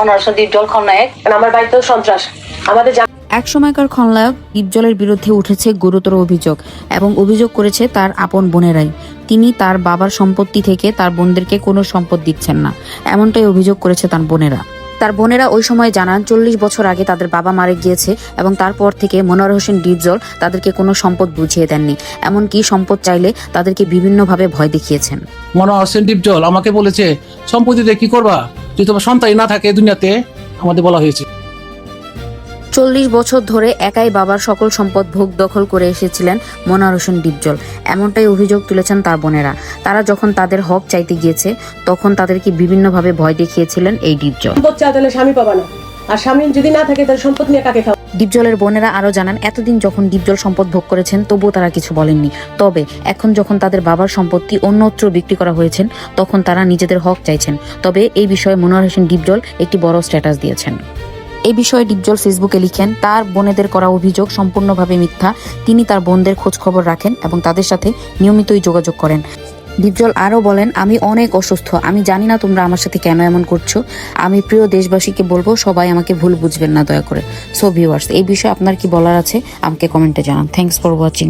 অনারসন দীপজল খলনায়ক, আমার বাড়িতেও সন্ত্রাস। আমাদের এক সময়কার খলনায়ক দীপজলের বিরুদ্ধে উঠেছে গুরুতর অভিযোগ এবং অভিযোগ করেছে তার আপন বোনেরাই। তিনি তার বাবার সম্পত্তি থেকে তার বোনদেরকে কোনো সম্পদ দিচ্ছেন না, এমনটাই অভিযোগ করেছে তার বোনেরা। তার বোনেরা ওই সময় জানান 40 বছর আগে তাদের বাবা মারা গিয়েছে এবং তারপর থেকে মনোয়ার হোসেন ডিপজল তাদেরকে কোনো সম্পদ বুঝিয়ে দেননি, এমনকি সম্পদ চাইলে তাদেরকে বিভিন্নভাবে ভয় দেখিয়েছেন। মনোয়ার হোসেন ডিপজল আমাকে বলেছে, সম্পত্তিতে কি করবা, যদি তোমার সন্তানই না থাকে দুনিয়াতে, আমাদের বলা হয়েছে। 40 বছর ধরে একাই বাবার সকল সম্পদ ভোগ দখল করে এসেছিলেন মনোয়ার হোসেন ডিপজল, এমনটাই অভিযোগ তুলেছেন তার বোনেরা। তারা যখন তাদের হক চাইতে গিয়েছে তখন তাদেরকে বিভিন্নভাবে ভয় দেখিয়েছিলেন এই ডিপজল। সম্পদ চাও তাহলে স্বামী পাবা না, আর স্বামী যদি না থাকে তাহলে সম্পদ নিয়ে কাকে খাও। ডিপজলের বোনেরা আরো জানান, এতদিন যখন ডিপজল সম্পদ ভোগ করেছেন তবুও তারা কিছু বলেননি, তবে এখন যখন তাদের বাবার সম্পত্তি অন্যত্র বিক্রি করা হয়েছেন তখন তারা নিজেদের হক চাইছেন। তবে এই বিষয়ে মনোয়ার হোসেন ডিপজল একটি বড় স্ট্যাটাস দিয়েছেন। এই বিষয়ে ডিপজল ফেসবুকে লিখেন, তার বোনেদের করা অভিযোগ সম্পূর্ণভাবে মিথ্যা। তিনি তার বোনদের খোঁজ খবর রাখেন এবং তাদের সাথে নিয়মিতই যোগাযোগ করেন। ডিপজল আরও বলেন, আমি অনেক অসুস্থ, আমি জানি না তোমরা আমার সাথে কেন এমন করছো। আমি প্রিয় দেশবাসীকে বলবো, সবাই আমাকে ভুল বুঝবেন না দয়া করে। সো ভিউয়ার্স, এই বিষয়ে আপনার কি বলার আছে আমাকে কমেন্টে জানান। Thanks for watching.